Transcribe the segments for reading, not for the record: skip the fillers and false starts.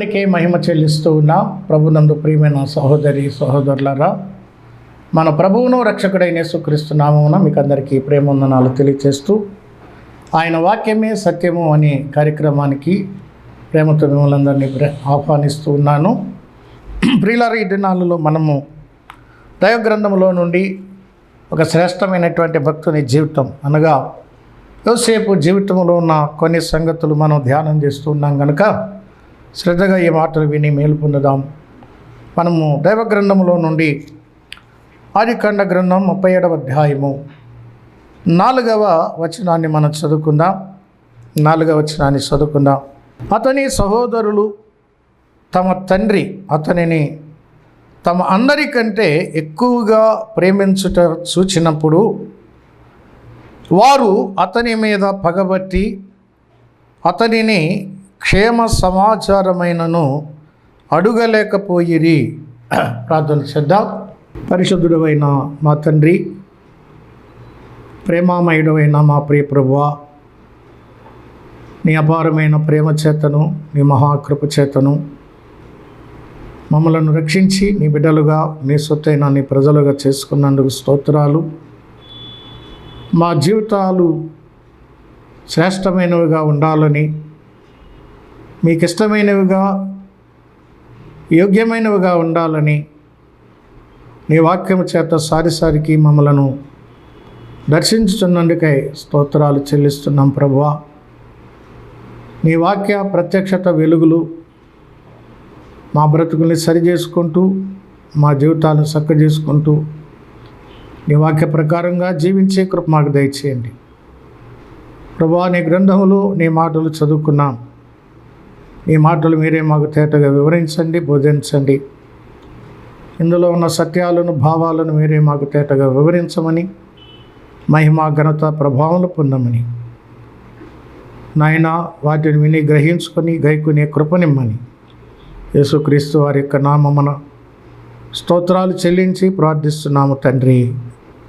దేవునికే మహిమ చెల్లిస్తూ ఉన్న ప్రభునందు ప్రియమైన సహోదరి సహోదరులారా, మన ప్రభువును రక్షకుడైన యేసుక్రీస్తు నామమున మీకు అందరికీ ప్రేమవందనాలు తెలియజేస్తూ, ఆయన వాక్యమే సత్యము అనే కార్యక్రమానికి ప్రేమతో మిమ్మల్ని ఆహ్వానిస్తూ ఉన్నాను. ప్రియులారా, ఈ దినాలలో మనము దైవ గ్రంథంలో నుండి ఒక శ్రేష్టమైనటువంటి భక్తుని జీవితం అనగా యోసేపు జీవితంలో ఉన్న కొన్ని సంగతులు మనం ధ్యానం చేస్తూ ఉన్నాం కనుక శ్రద్ధగా ఈ మాటలు విని మేలు పొందుదాం. మనము దైవ గ్రంథంలో నుండి ఆదికాండ గ్రంథం 37వ అధ్యాయము 4వ వచనాన్ని మనం చదువుకుందాం. 4వ వచనాన్ని చదువుకుందాం. అతని సహోదరులు తమ తండ్రి అతనిని తమ అందరికంటే ఎక్కువగా ప్రేమించుట చూచినప్పుడు వారు అతని మీద పగబట్టి అతనిని క్షేమ సమాచారమైనను అడుగలేకపోయిరి. ప్రార్థన చేద్దాం. పరిశుద్ధుడైన మా తండ్రి, ప్రేమామయుడైన మా ప్రియ ప్రభువా, నీ అపారమైన ప్రేమ చేతను నీ మహాకృప చేతను మమ్మలను రక్షించి నీ బిడ్డలుగా నీ సొత్తైన నీ ప్రజలుగా చేసుకున్నందుకు స్తోత్రాలు. మా జీవితాలు శ్రేష్టమైనవిగా ఉండాలని, మీకు ఇష్టమైనవిగా యోగ్యమైనవిగా ఉండాలని నీ వాక్యము చేత సారిసారికి మమ్మలను దర్శించుతున్నందుకై స్తోత్రాలు చెల్లిస్తున్నాం ప్రభువా. నీ వాక్య ప్రత్యక్షత వెలుగులు మా బ్రతుకుల్ని సరిచేసుకుంటూ మా జీవితాలను చక్కజేసుకుంటూ నీ వాక్య ప్రకారంగా జీవించే కృప మాకు దయచేయండి ప్రభువా. నీ గ్రంథములు నీ మాటలు చదువుకున్నాం. నీ మాటలు మీరే మాకు తేటగా వివరించండి, బోధించండి. ఇందులో ఉన్న సత్యాలను భావాలను మీరే మాకు తేటగా వివరించమని, మహిమ ఘనత ప్రభావాలు పొందమని నాయన వాటిని విని గ్రహించుకొని గైకునే కృపనిమ్మని యేసుక్రీస్తు వారి యొక్క నామమున స్తోత్రాలు చెల్లించి ప్రార్థిస్తున్నాము తండ్రి,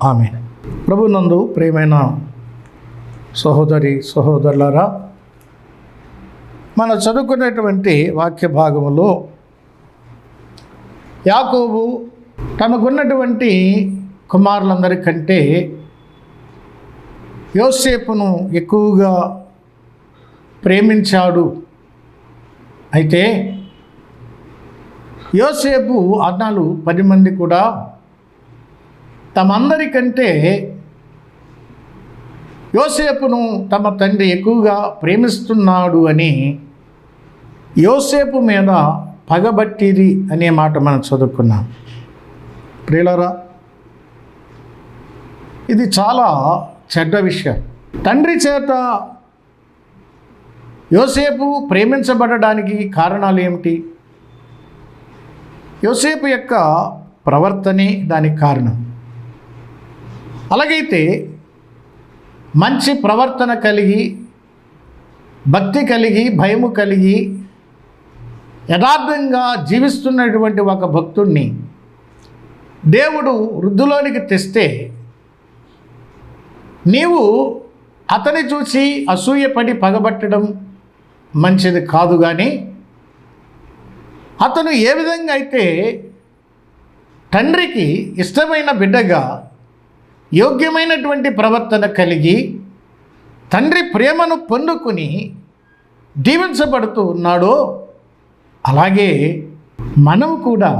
ఆమేన్. ప్రభునందు ప్రియమైన సహోదరి సహోదరులారా, మనం చదువుకునేటువంటి వాక్య భాగములో యాకోబు తనకున్నటువంటి కుమారులందరికంటే యోసేపును ఎక్కువగా ప్రేమించాడు. అయితే యోసేపు అన్నాలు 10 మంది కూడా తమందరికంటే యోసేపును తమ తండ్రి ఎక్కువగా ప్రేమిస్తున్నాడు అని యోసేపు మీద పగబట్టిరి అనే మాట మనం చదువుకున్నాం. ప్రియులారా, ఇది చాలా చెడ్డ విషయం. తండ్రి చేత యోసేపు ప్రేమించబడడానికి కారణాలు ఏమిటి? యోసేపు యొక్క ప్రవర్తనే దానికి కారణం. అలాగైతే మంచి ప్రవర్తన కలిగి, భక్తి కలిగి, భయము కలిగి, యథార్థంగా జీవిస్తున్నటువంటి ఒక భక్తుణ్ణి దేవుడు వృద్ధిలోనికి తెస్తే నీవు అతని చూసి అసూయపడి పగబట్టడం మంచిది కాదు. కానీ అతను ఏ విధంగా అయితే తండ్రికి ఇష్టమైన బిడ్డగా యోగ్యమైనటువంటి ప్రవర్తన కలిగి తండ్రి ప్రేమను పొందుకుని దీవించబడుతూ ఉన్నాడో, అలాగే మనం కూడా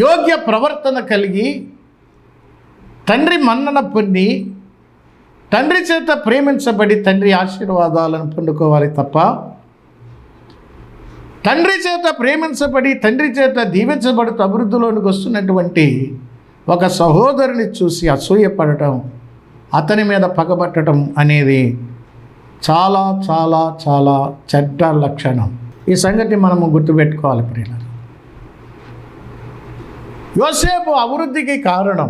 యోగ్య ప్రవర్తన కలిగి తండ్రి మన్నన పొంది తండ్రి చేత ప్రేమించబడి తండ్రి ఆశీర్వాదాలను పొందుకోవాలి తప్ప, తండ్రి చేత ప్రేమించబడి తండ్రి చేత దీవించబడుతూ అభివృద్ధిలోనికి వస్తున్నటువంటి ఒక సహోదరుని చూసి అసూయపడటం, అతని మీద పగబట్టడం అనేది చాలా చాలా చాలా చెడ్డ లక్షణం. ఈ సంగతి మనము గుర్తుపెట్టుకోవాలి ప్రియులారా. యోసేపు అభివృద్ధికి కారణం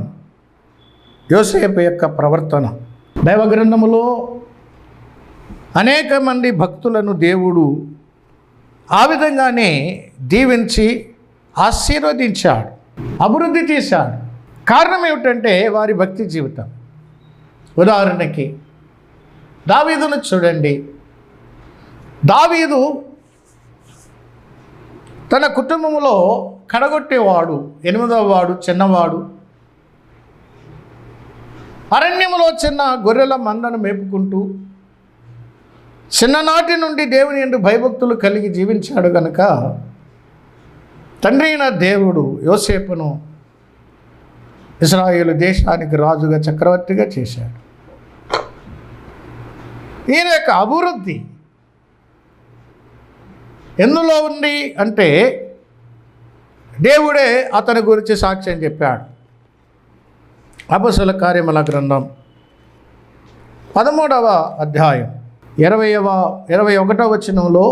యోసేపు యొక్క ప్రవర్తన. దైవ గ్రంథములో అనేక మంది భక్తులను దేవుడు ఆ విధంగానే దీవించి ఆశీర్వదించాడు, అభివృద్ధి చేశాడు. కారణం ఏమిటంటే వారి భక్తి జీవితం. ఉదాహరణకి దావీదును చూడండి. దావీదు తన కుటుంబంలో కడగొట్టేవాడు, 8వ వాడు చిన్నవాడు. అరణ్యంలో చిన్న గొర్రెల మందను మేపుకుంటూ చిన్ననాటి నుండి దేవుని యందు భయభక్తులు కలిగి జీవించాడు గనుక తండ్రి అయిన దేవుడు యోసేపును ఇశ్రాయేలు దేశానికి రాజుగా, చక్రవర్తిగా చేశాడు. ఈయన యొక్క అభివృద్ధి ఎందులో ఉంది అంటే దేవుడే అతని గురించి సాక్ష్యం చెప్పాడు. అపొస్తలుల కార్యముల గ్రంథం 13వ అధ్యాయం 21వ వచనంలో,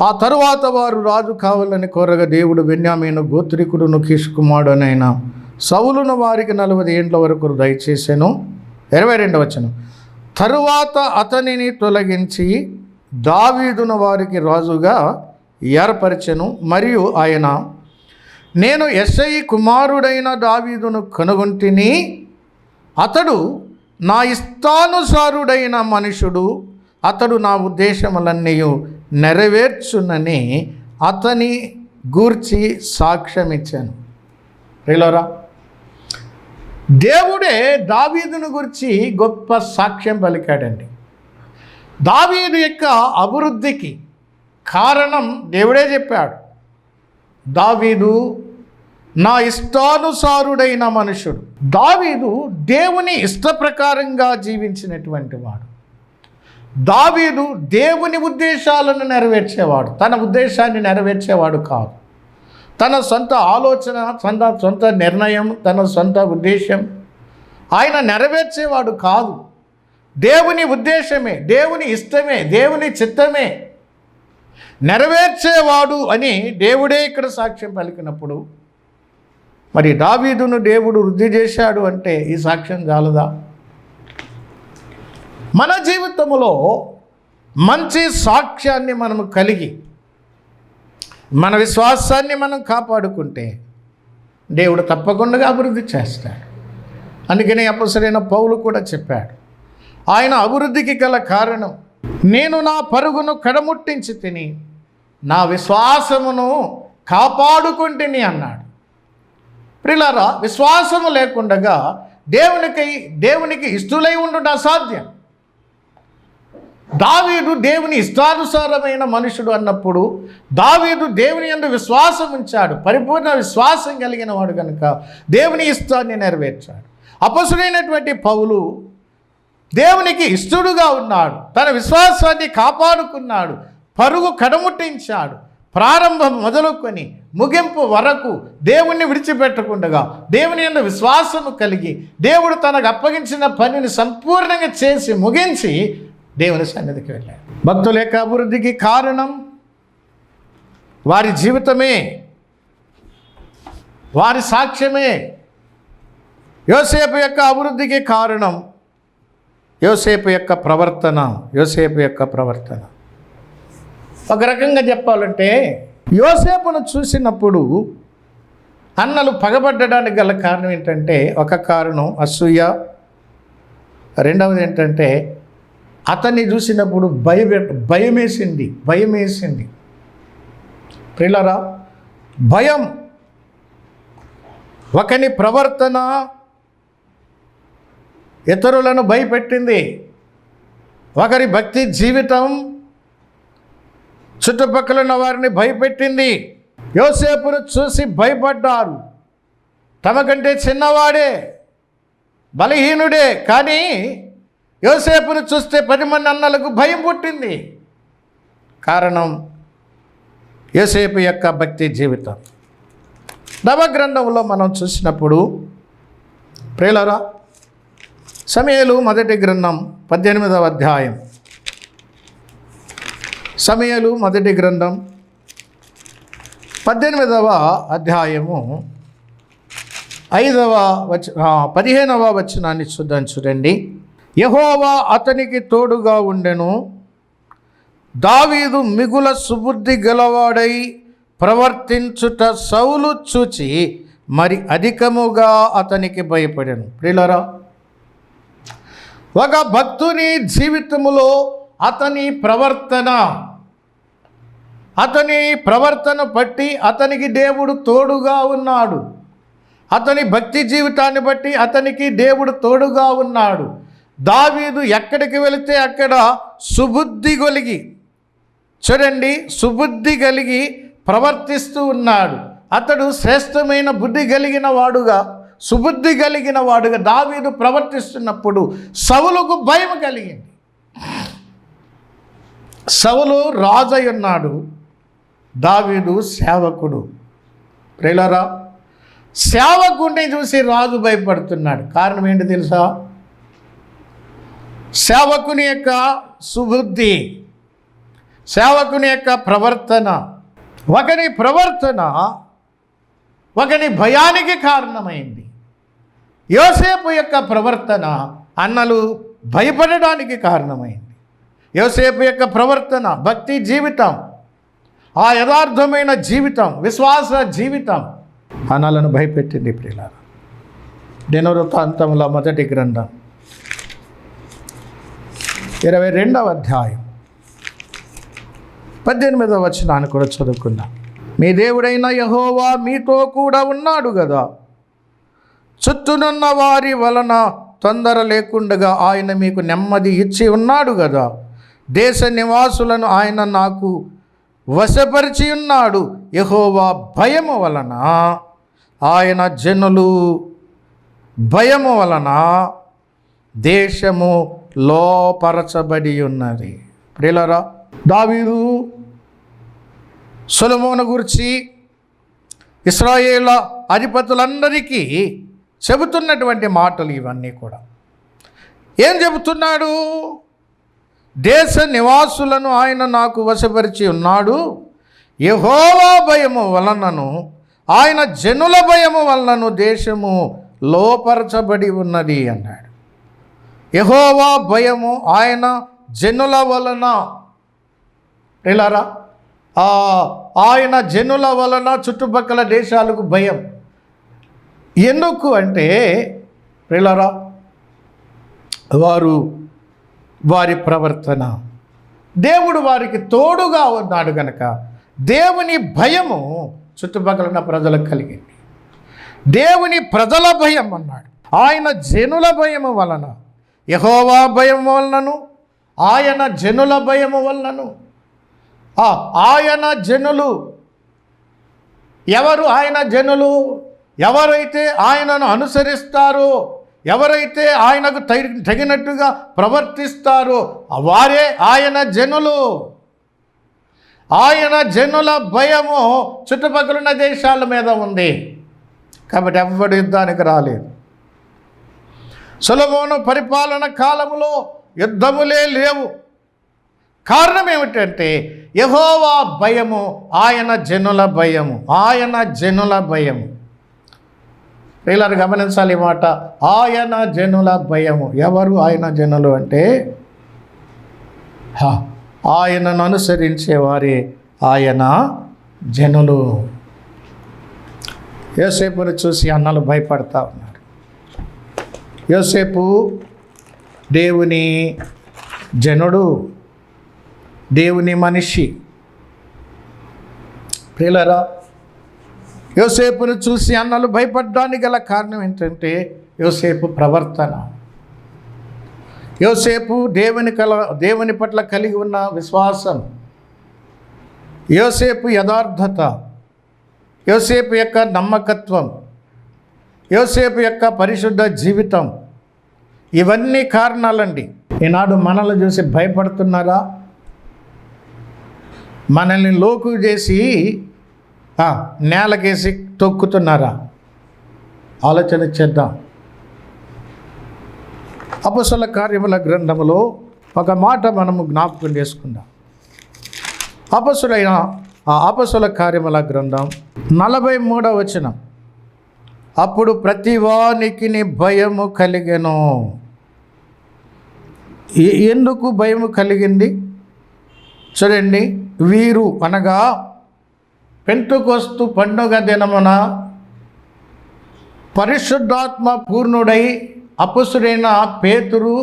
ఆ తరువాత వారు రాజు కావాలని కోరగా దేవుడు బెన్యామీను గోత్రికుడును కీషు కుమారుడనైన సౌలును వారికి 40 ఏండ్ల వరకు దయచేసెను. 22వ వచనం, తరువాత అతనిని తొలగించి దావీదును వారికి రాజుగా ఏర్పరచెను. మరియు ఆయన, నేను యెష్షయి కుమారుడైన దావీదును కనుగొంటిని, అతడు నా ఇష్టానుసారుడైన మనుషుడు, అతడు నా ఉద్దేశములన్నీ నెరవేర్చునని అతని గూర్చి సాక్ష్యమిచ్చాను. ప్రియులారా, దేవుడే దావీదును గురించి గొప్ప సాక్ష్యం పలికాడండి. దావీదు యొక్క అభివృద్ధికి కారణం దేవుడే చెప్పాడు. దావీదు నా ఇష్టానుసారుడైన మనుషుడు. దావీదు దేవుని ఇష్ట ప్రకారంగా జీవించినటువంటి వాడు. దావీదు దేవుని ఉద్దేశాలను నెరవేర్చేవాడు, తన ఉద్దేశాన్ని నెరవేర్చేవాడు కాదు. తన సొంత ఆలోచన, సొంత నిర్ణయం, తన సొంత ఉద్దేశం ఆయన నెరవేర్చేవాడు కాదు. దేవుని ఉద్దేశమే, దేవుని ఇష్టమే, దేవుని చిత్తమే నెరవేర్చేవాడు అని దేవుడే ఇక్కడ సాక్ష్యం పలికినప్పుడు, మరి దావీదును దేవుడు వృద్ధి చేశాడు అంటే ఈ సాక్ష్యం చాలదా? మన జీవితంలో మంచి సాక్ష్యాన్ని మనము కలిగి మన విశ్వాసాన్ని మనం కాపాడుకుంటే దేవుడు తప్పకుండా అభివృద్ధి చేస్తాడు. అందుకని అపొస్తలుడైన పౌలు కూడా చెప్పాడు, ఆయన అభివృద్ధికి గల కారణం, నేను నా పరుగును కడముట్టించి తిని నా విశ్వాసమును కాపాడుకుంటుని అన్నాడు. ప్రియులారా, విశ్వాసము లేకుండా దేవునికి ఇష్టలై ఉండుట అసాధ్యం. దావీదు దేవుని ఇష్టానుసారమైన మనుషుడు అన్నప్పుడు దావీదు దేవుని యందు విశ్వాసం ఉంచాడు, పరిపూర్ణ విశ్వాసం కలిగిన వాడు కనుక దేవుని ఇష్టాన్ని నెరవేర్చాడు. అపొస్తలుడైనటువంటి పౌలు దేవునికి ఇష్టడుగా ఉన్నాడు, తన విశ్వాసాన్ని కాపాడుకున్నాడు, పరుగు కడముట్టించాడు. ప్రారంభం మొదలుకొని ముగింపు వరకు దేవుణ్ణి విడిచిపెట్టకుండా దేవుని యందు విశ్వాసము కలిగి దేవుడు తనకు అప్పగించిన పనిని సంపూర్ణంగా చేసి ముగించి దేవుని సన్నిధికి వెళ్ళాడు. భక్తుల యొక్క అభివృద్ధికి కారణం వారి జీవితమే, వారి సాక్ష్యమే. యోసేపు యొక్క అభివృద్ధికి కారణం యోసేపు యొక్క ప్రవర్తన. ఒక రకంగా చెప్పాలంటే యోసేపును చూసినప్పుడు అన్నలు పగబడ్డడానికి గల కారణం ఏంటంటే, ఒక కారణం అసూయ, రెండవది ఏంటంటే అతన్ని చూసినప్పుడు భయమేసింది. ప్రియులారా, భయం ఒకని ప్రవర్తన ఇతరులను భయపెట్టింది. ఒకరి భక్తి జీవితం చుట్టుపక్కల ఉన్న వారిని భయపెట్టింది. యోసేపును చూసి భయపడ్డారు. తమకంటే చిన్నవాడే, బలహీనుడే, కానీ యోసేపును చూస్తే 10 మంది అన్నలకు భయం పుట్టింది. కారణం యోసేపు యొక్క భక్తి జీవితం. నవగ్రంథంలో మనం చూసినప్పుడు ప్రియులారా, సమూయేలు మొదటి గ్రంథం 18వ అధ్యాయం, సమూయేలు మొదటి గ్రంథం 18వ అధ్యాయము 15వ వచనాన్ని చూడండి. యెహోవా అతనికి తోడుగా ఉండెను, దావీదు మిగుల సుబుద్ధి గలవాడై ప్రవర్తించుట సౌలు చూచి మరి అధికముగా అతనికి భయపడెను. ప్రియులారా, ఒక భక్తుని జీవితములో అతని ప్రవర్తన అతని ప్రవర్తన బట్టి అతనికి దేవుడు తోడుగా ఉన్నాడు. అతని భక్తి జీవితాన్ని బట్టి అతనికి దేవుడు తోడుగా ఉన్నాడు. దావీదు ఎక్కడికి వెళితే అక్కడ సుబుద్ధి కలిగి, చూడండి, సుబుద్ధి కలిగి ప్రవర్తిస్తూ ఉన్నాడు. అతడు శ్రేష్టమైన బుద్ధి కలిగిన వాడుగా, సుబుద్ధి కలిగిన వాడుగా దావీదు ప్రవర్తిస్తున్నప్పుడు సౌలుకు భయం కలిగింది. సౌలు రాజై ఉన్నాడు, దావీదు సేవకుడు. ప్రియులారా, సేవకుడిని చూసి రాజు భయపడుతున్నాడు. కారణం ఏంటి తెలుసా? సేవకుని యొక్క సుబుద్ధి, సేవకుని యొక్క ప్రవర్తన, ఒకని ప్రవర్తన ఒకని భయానికి కారణమైంది. యోసేపు యొక్క ప్రవర్తన అన్నలు భయపడడానికి కారణమైంది. యోసేపు యొక్క ప్రవర్తన, భక్తి జీవితం, ఆ యథార్థమైన జీవితం, విశ్వాస జీవితం అన్నలను భయపెట్టింది. ప్రియులారా, దినవృత్తాంతముల మొదటి గ్రంథం 22వ అధ్యాయం 18వ వచనాన్ని కూడా చదువుకుందాం. మీ దేవుడైన యెహోవా మీతో కూడా ఉన్నాడు కదా, చుట్టూనున్న వారి వలన తొందర లేకుండగా ఆయన మీకు నెమ్మది ఇచ్చి ఉన్నాడు కదా. దేశ నివాసులను ఆయన నాకు వశపరిచి ఉన్నాడు. యెహోవా భయము వలన ఆయన జనులు, భయము వలన దేశము లోపరచబడి ఉన్నది. ప్రియులారా, దావీదు సొలొమోను గురించి ఇశ్రాయేలు అధిపతులందరికీ చెబుతున్నటువంటి మాటలు ఇవన్నీ కూడా. ఏం చెబుతున్నాడు? దేశ నివాసులను ఆయన నాకు వశపరిచి ఉన్నాడు. యెహోవా భయము వలనను ఆయన జనుల భయము వలనను దేశము లోపరచబడి ఉన్నది అన్నాడు. యెహోవా భయము ఆయన జనుల వలన, ప్రియులారా, ఆయన జనుల వలన చుట్టుపక్కల దేశాలకు భయం. ఎందుకు అంటే ప్రియులారా, వారి ప్రవర్తన, దేవుడు వారికి తోడుగా ఉన్నాడు కనుక దేవుని భయము చుట్టుపక్కల ఉన్న ప్రజలకు కలిగింది. దేవుని ప్రజల భయం అన్నాడు. ఆయన జనుల భయము వలన, యెహోవా భయం వలనను ఆయన జనుల భయము వలనను. ఆయన జనులు ఎవరు? ఆయన జనులు ఎవరైతే ఆయనను అనుసరిస్తారో, ఎవరైతే ఆయనకు తగినట్టుగా ప్రవర్తిస్తారో వారే ఆయన జనులు. ఆయన జనుల భయము చుట్టుపక్కల దేశాల మీద ఉంది కాబట్టి ఎవ్వడు యుద్ధానికి రాలేదు. సొలొమోను పరిపాలన కాలములో యుద్ధములే లేవు. కారణం ఏమిటంటే యెహోవా భయము, ఆయన జనుల భయము, ఆయన జనుల భయము. ప్రియులారా, గమనించాలి ఈ మాట, ఆయన జనుల భయము. ఎవరు ఆయన జనులు అంటే ఆయనను అనుసరించేవారే ఆయన జనులు. యోసేపును చూసి అన్నలు భయపడతా ఉన్నారు. యోసేపు దేవుని జనుడు, దేవుని మనిషి. ప్రియులారా, యోసేపును చూసి అన్నలు భయపడడానికి గల కారణం ఏంటంటే యోసేపు ప్రవర్తన, యోసేపు దేవుని పట్ల కలిగి ఉన్న విశ్వాసం, యోసేపు యథార్థత, యోసేపు యొక్క నమ్మకత్వం, యోసేపు యొక్క పరిశుద్ధ జీవితం, ఇవన్నీ కారణాలండి. ఈనాడు మనల్ని చూసి భయపడుతున్నారా? మనల్ని లోకు చేసి నేలకేసి తొక్కుతున్నారా? ఆలోచన చేద్దాం. అపొస్తలుల కార్యముల గ్రంథములో ఒక మాట మనము జ్ఞాపకం చేసుకుందాం. అపొస్తలుల కార్యముల గ్రంథం 43వ వచనం. అప్పుడు ప్రతివానికి భయము కలిగెను. ఎందుకు భయము కలిగింది? చూడండి, వీరు అనగా పెంతెకొస్తు పండుగ దినమున పరిశుద్ధాత్మ పూర్ణుడై అపొస్తలుడైన పేతురు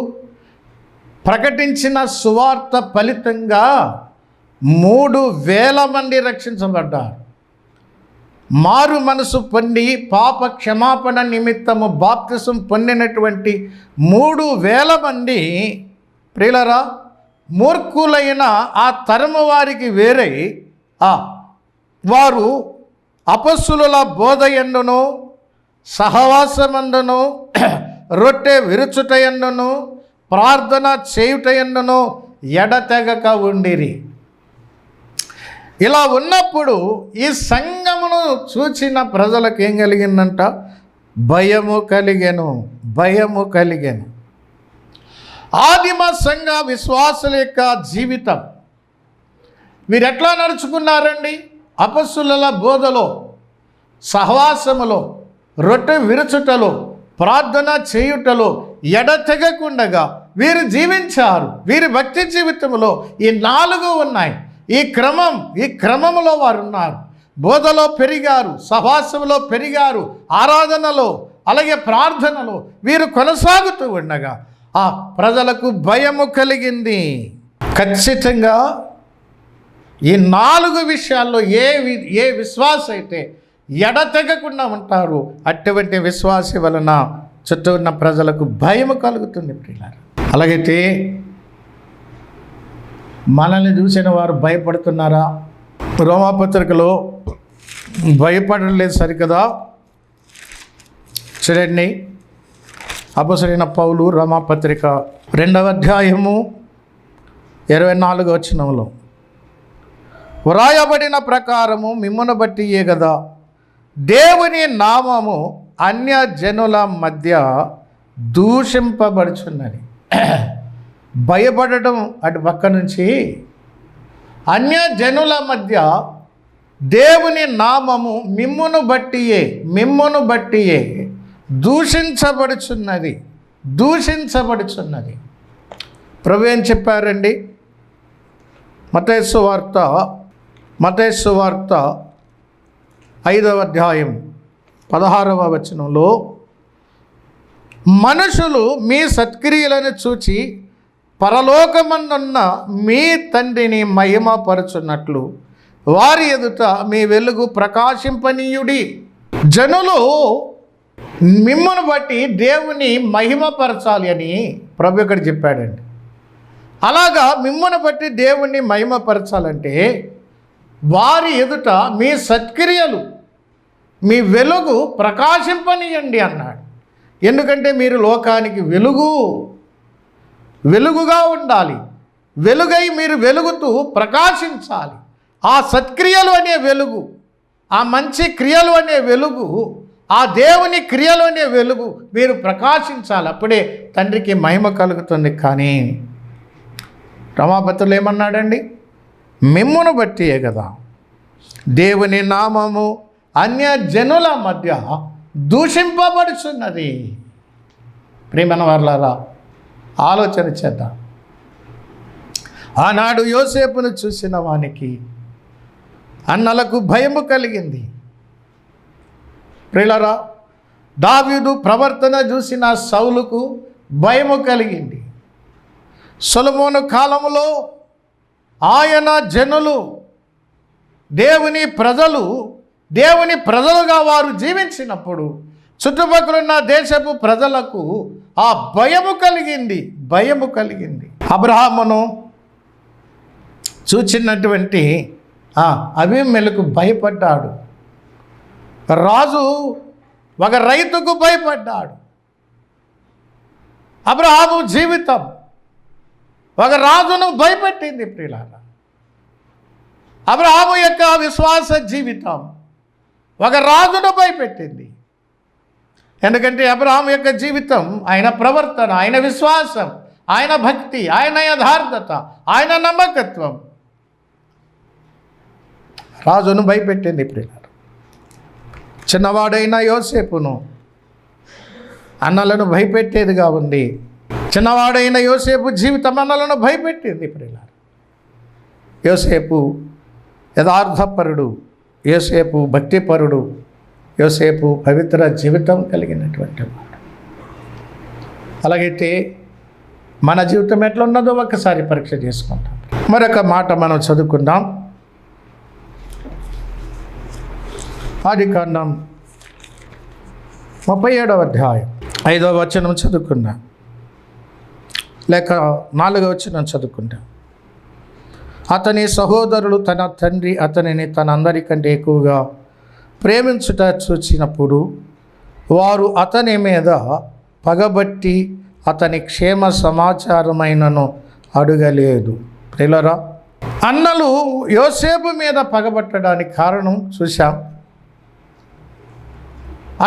ప్రకటించిన సువార్త ఫలితంగా 3,000 మంది రక్షించబడ్డారు. మారు మనసు పొంది పాప క్షమాపణ నిమిత్తము బాప్తిసం పొందినటువంటి 3,000 మంది ప్రియులరా మూర్ఖులైన ఆ తరము వారికి వేరై వారు అపొస్తలుల బోధ యందును సహవాసమందును రొట్టె విరుచుట యందును ప్రార్థన చేయుట యందును ఎడతెగక ఉండిరి. ఇలా ఉన్నప్పుడు ఈ సంఘమును చూచిన ప్రజలకు ఏం కలిగిందంట? భయము కలిగెను. ఆదిమ సంఘ విశ్వాసుల యొక్క జీవితం వీరు ఎట్లా నడుచుకున్నారండి? అపొస్తలుల బోధలో, సహవాసములో, రొట్టె విరుచుటలో, ప్రార్థన చేయుటలో ఎడతెగకుండగా వీరు జీవించారు. వీరి భక్తి జీవితంలో ఈ 4 ఉన్నాయి. ఈ క్రమంలో వారు ఉన్నారు. బోధలో పెరిగారు, సహవాసంలో పెరిగారు, ఆరాధనలో అలాగే ప్రార్థనలో వీరు కొనసాగుతూ ఉండగా ఆ ప్రజలకు భయము కలిగింది. ఖచ్చితంగా ఈ 4 విషయాల్లో ఏ విశ్వాస అయితే ఎడతెగకుండా ఉంటారు అటువంటి విశ్వాసి వలన చుట్టూ ఉన్న ప్రజలకు భయము కలుగుతుంది ప్రియులారా. అలాగైతే మనల్ని చూసిన వారు భయపడుతున్నారా? రోమాపత్రికలో భయపడలేదు సరికదా? చూడండి, అపొస్తలుడైన పౌలు రోమాపత్రిక 2వ అధ్యాయము 24వ వచనంలో వ్రాయబడిన ప్రకారము మిమ్మును బట్టియే కదా దేవుని నామము అన్య జనుల మధ్య దూషింపబడుచున్నది. భయపడటం అటు పక్క నుంచి, అన్య జనుల మధ్య దేవుని నామము మిమ్మును బట్టియే దూషించబడుచున్నది. ప్రభు ఏం చెప్పారండి? మత్తయి సువార్త 5వ అధ్యాయం 16వ వచనంలో మనుషులు మీ సత్క్రియలను చూచి పరలోకమందున్న మీ తండ్రిని మహిమపరచున్నట్లు వారి ఎదుట మీ వెలుగు ప్రకాశింపనీయుడి. జనులు మిమ్మును బట్టి దేవుని మహిమపరచాలి అని ప్రభు ఇక్కడ చెప్పాడండి. అలాగా మిమ్మును బట్టి దేవుణ్ణి మహిమపరచాలంటే వారి ఎదుట మీ సత్క్రియలు, మీ వెలుగు ప్రకాశింపనీయండి అన్నాడు. ఎందుకంటే మీరు లోకానికి వెలుగుగా ఉండాలి. వెలుగై మీరు వెలుగుతూ ప్రకాశించాలి. ఆ సత్క్రియలు అనే వెలుగు, ఆ మంచి క్రియలు అనే వెలుగు, ఆ దేవుని క్రియలు అనే వెలుగు మీరు ప్రకాశించాలి. అప్పుడే తండ్రికి మహిమ కలుగుతుంది. కానీ రమాపత్రులు ఏమన్నాడండి? మిమ్మును బట్టియే కదా దేవుని నామము అన్య జనుల మధ్య దూషింపబడుచున్నది. ప్రియమైన వారలారా, ఆలోచన చేద్దాం. ఆనాడు యోసేపును చూసిన వానికి అన్నలకు భయము కలిగింది. ప్రియులారా, దావీదు ప్రవర్తన చూసిన సౌలుకు భయము కలిగింది. సొలొమోను కాలంలో ఆయన జనులు దేవుని ప్రజలుగా వారు జీవించినప్పుడు చుట్టుపక్కలున్న దేశపు ప్రజలకు ఆ భయము కలిగింది. అబ్రహామును చూచినటువంటి అబీమెలెకు భయపడ్డాడు. రాజు ఒక రైతుకు భయపడ్డాడు. అబ్రహాము జీవితం ఒక రాజును భయపెట్టింది. ప్రియులారా, అబ్రహాము యొక్క విశ్వాస జీవితం ఒక రాజును భయపెట్టింది. ఎందుకంటే అబ్రహాము యొక్క జీవితం, ఆయన ప్రవర్తన, ఆయన విశ్వాసం, ఆయన భక్తి, ఆయన యథార్థత, ఆయన నమ్మకత్వం రాజును భయపెట్టింది. ప్రియులారా, చిన్నవాడైన యోసేపును అన్నలను భయపెట్టేదిగా ఉంది. చిన్నవాడైన యోసేపు జీవితం అన్నలను భయపెట్టింది. ప్రియులారా, యోసేపు యథార్థపరుడు, యోసేపు భక్తిపరుడు, యోసేపు పవిత్ర జీవితం కలిగినటువంటి వాడు. అలాగైతే మన జీవితం ఎట్లున్నదో ఒక్కసారి పరీక్ష చేసుకుంటాం. మరొక మాట మనం చదువుకుందాం. ఆదికాండం 37వ అధ్యాయం 5వ వచనం చదువుకుందాం, లేక 4వ వచనం చదువుకుందాం. అతని సహోదరులు తన తండ్రి అతనిని తనందరికంటే ఎక్కువగా ప్రేమించుట చూచినప్పుడు వారు అతని మీద పగబట్టి అతని క్షేమ సమాచారమైనను అడగలేదు. ప్రియులారా, అన్నలు యోసేపు మీద పగబట్టడానికి కారణం చూశాం.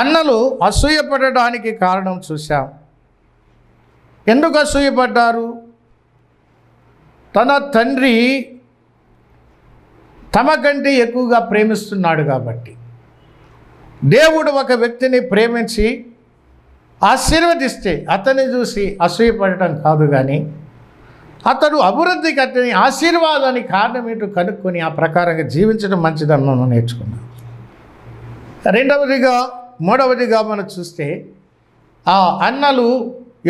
అన్నలు అసూయపడడానికి కారణం చూశాం. ఎందుకు అసూయపడ్డారు? తన తండ్రి తమ కంటే ఎక్కువగా ప్రేమిస్తున్నాడు కాబట్టి. దేవుడు ఒక వ్యక్తిని ప్రేమించి ఆశీర్వదిస్తే అతన్ని చూసి అసూయపడటం కాదు, కానీ అతడు అభివృద్ధికి అతని ఆశీర్వాదానికి కారణం ఏంటో కనుక్కొని ఆ ప్రకారంగా జీవించడం మంచిదని మనం నేర్చుకున్నాం. మూడవదిగా మనం చూస్తే ఆ అన్నలు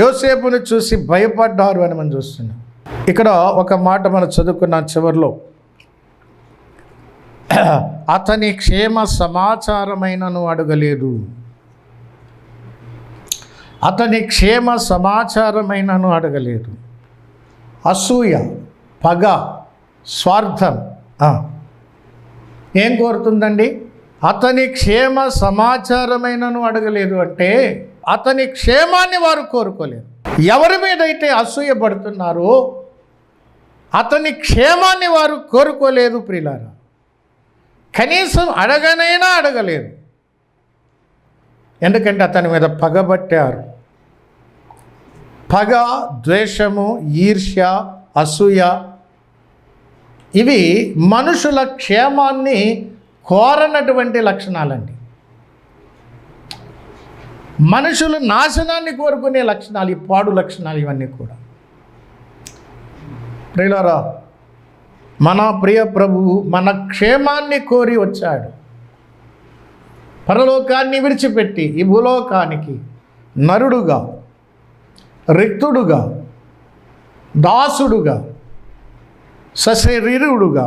యోసేపును చూసి భయపడ్డారు అని మనం చూస్తున్నాం. ఇక్కడ ఒక మాట మనం చదువుకున్నాం చివరిలో, అతని క్షేమ సమాచారమైనను అడగలేదు. అతని క్షేమ సమాచారమైనను అడగలేదు. అసూయ, పగ, స్వార్థం ఏం కోరుతుందండి? అతని క్షేమ సమాచారమైనను అడగలేదు అంటే అతని క్షేమాన్ని వారు కోరుకోలేదు. ఎవరి మీదైతే అసూయ పడుతున్నారో అతని క్షేమాన్ని వారు కోరుకోలేదు. ప్రియులారా, కనీసం అడగనైనా అడగలేదు. ఎందుకంటే అతని మీద పగబట్టారు. పగ, ద్వేషము, ఈర్ష్య, అసూయ ఇవి మనుషుల క్షేమాన్ని కోరనటువంటి లక్షణాలండి. మనుషులు నాశనాన్ని కోరుకునే లక్షణాలు, ఈ పాడు లక్షణాలు ఇవన్నీ కూడా. ప్రియులారా, మన ప్రియ ప్రభువు మన క్షేమాన్ని కోరి వచ్చాడు. పరలోకాన్ని విడిచిపెట్టి ఈ భూలోకానికి నరుడుగా, రిక్తుడుగా, దాసుడుగా, సశరీరుడుగా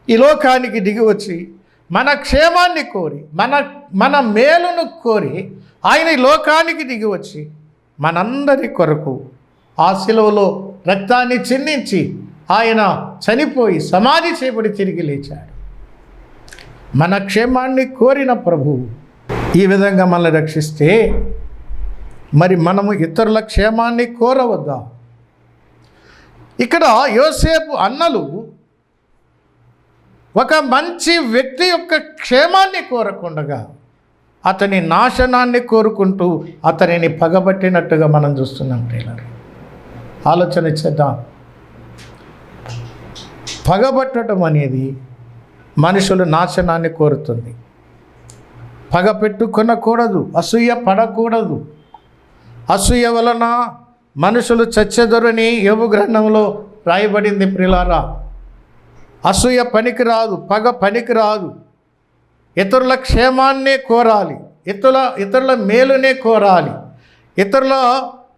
ఈ లోకానికి దిగి వచ్చి మన క్షేమాన్ని కోరి మన మేలును కోరి ఆయన ఈ లోకానికి దిగి వచ్చి మనందరి కొరకు ఆ శిలువలో రక్తాన్ని చిందించి ఆయన చనిపోయి సమాధి చేయబడి తిరిగి లేచాడు. మన క్షేమాన్ని కోరిన ప్రభువు ఈ విధంగా మనల్ని రక్షిస్తే మరి మనము ఇతరుల క్షేమాన్ని కోరవద్దా? ఇక్కడ యోసేపు అన్నలు ఒక మంచి వ్యక్తి యొక్క క్షేమాన్ని కోరకుండగా అతని నాశనాన్ని కోరుకుంటూ అతనిని పగబట్టినట్టుగా మనం చూస్తున్నాం. టైలర్, ఆలోచన చేద్దాం. పగబట్టడం అనేది మనుషులు నాశనాన్ని కోరుతుంది. పగ పెట్టుకొనకూడదు, అసూయ పడకూడదు. అసూయ వలన మనుషులు చచ్చెదరని యోబు గ్రంథంలో రాయబడింది. ప్రియులారా, అసూయ పనికిరాదు, పగ పనికిరాదు. ఇతరుల క్షేమాన్నే కోరాలి, ఇతరుల మేలునే కోరాలి. ఇతరుల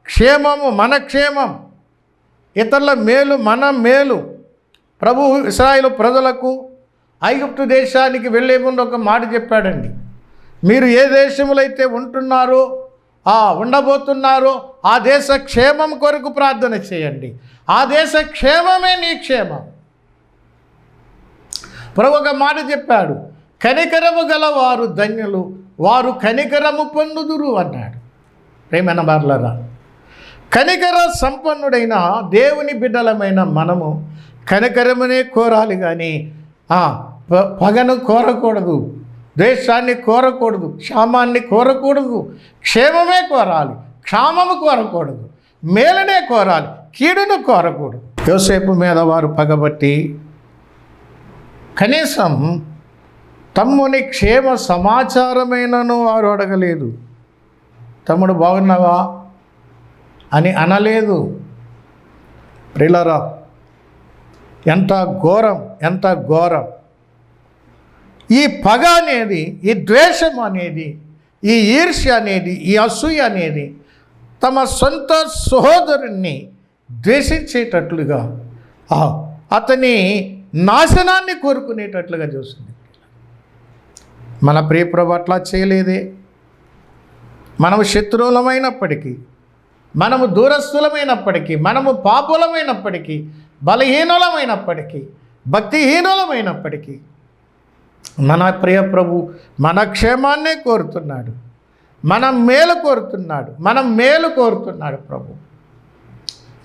క్షేమము మన క్షేమం, ఇతరుల మేలు మన మేలు. ప్రభు ఇశ్రాయేలు ప్రజలకు ఐగుప్తు దేశానికి వెళ్ళే ముందు ఒక మాట చెప్పాడండి. మీరు ఏ దేశంలో అయితే ఉండబోతున్నారో ఆ దేశ క్షేమం కొరకు ప్రార్థన చేయండి. ఆ దేశ క్షేమమే నీ క్షేమం. ప్రభు ఒక మాట చెప్పాడు, కనికరము గల వారు ధన్యులు, వారు కనికరము పొందుదురు అన్నాడు. ప్రేమైన బార్లరా, కనికర సంపన్నుడైన దేవుని బిడ్డలమైన మనము కనికరమునే కోరాలి, కానీ పగను కోరకూడదు, ద్వేషాన్ని కోరకూడదు, క్షామాన్ని కోరకూడదు. క్షేమమే కోరాలి, క్షామము కోరకూడదు, మేలునే కోరాలి, కీడును కోరకూడదు. యోసేపు మీద వారు పగబట్టి కనీసం తమ్ముని క్షేమ సమాచారమైనను వారు అడగలేదు. తమ్ముడు బాగున్నావా అని అనలేదు. ప్రియులారా, ఎంత ఘోరం, ఎంత ఘోరం! ఈ పగ అనేది, ఈ ద్వేషం అనేది, ఈ ఈర్ష్య అనేది, ఈ అసూయ అనేది తమ సొంత సహోదరుణ్ణి ద్వేషించేటట్లుగా అతని నాశనాన్ని కోరుకునేటట్లుగా చూసింది. మన ప్రియ ప్రభు అట్లా చేయలేదే. మనము శత్రువులమైనప్పటికీ, మనము దూరస్థులమైనప్పటికీ, మనము పాపులమైనప్పటికీ, బలహీనులమైనప్పటికీ, భక్తిహీనులమైనప్పటికీ మన ప్రియ ప్రభు మన క్షేమాన్నే కోరుతున్నాడు, మన మేలు కోరుతున్నాడు, మనం మేలు కోరుతున్నాడు ప్రభు.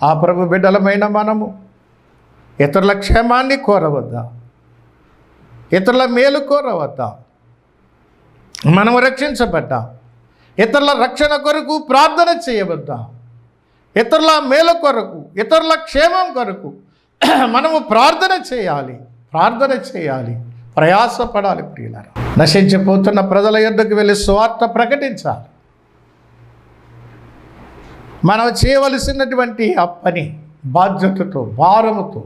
ఆ ప్రభు బిడ్డలమైన మనము ఇతరుల క్షేమాన్ని కోరవద్దా? ఇతరుల మేలు కోరవద్దా? మనము రక్షించబడ్డా ఇతరుల రక్షణ కొరకు ప్రార్థన చేయవద్దా? ఇతరుల మేలు కొరకు, ఇతరుల క్షేమం కొరకు మనము ప్రార్థన చేయాలి, ప్రయాసపడాలి. ప్రియులారా, నశించిపోతున్న ప్రజల యొద్దకు వెళ్ళి సువార్త ప్రకటించాలి. మనం చేయవలసినటువంటి ఆ పని బాధ్యతతో, భారముతో,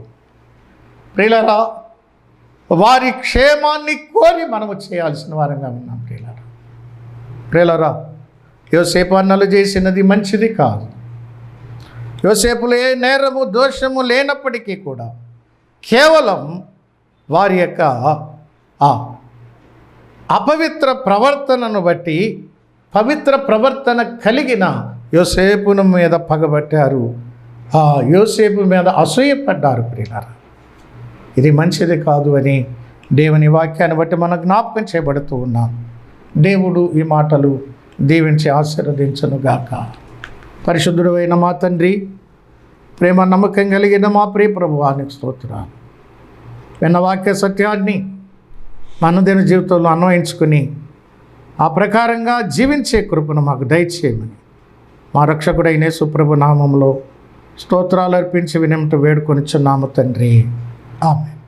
ప్రియులారా, వారి క్షేమాన్ని కోరి మనము చేయాల్సిన వారంగా ఉన్నాం. ప్రియులారా, యోసేపు అన్నలు చేసినది మంచిది కాదు. యోసేపులో ఏ నేరము దోషము లేనప్పటికీ కూడా కేవలం వారి యొక్క అపవిత్ర ప్రవర్తనను బట్టి పవిత్ర ప్రవర్తన కలిగిన యోసేపును మీద పగబట్టారు, యోసేపు మీద అసూయపడ్డారు. ప్రియులారా, ఇది మంచిది కాదు అని దేవుని వాక్యాన్ని బట్టి మనం జ్ఞాపకం చేయబడుతూ ఉన్నాం. దేవుడు ఈ మాటలు దీవించి ఆశీర్వదించునుగాక. పరిశుద్ధుడు అయిన మా తండ్రి, ప్రేమ నమ్మకం కలిగిన మా ప్రియ ప్రభువానికి స్తోత్రాలు. విన్న వాక్య సత్యాన్ని అనుదిన జీవితంలో అన్వయించుకుని ఆ ప్రకారంగా జీవించే కృపను మాకు దయచేయమని మా రక్షకుడైన యేసు ప్రభు నామములో స్తోత్రాలు అర్పించి వినమ్రత వేడుకొనిచున్నాము తండ్రి. ఆమేన్.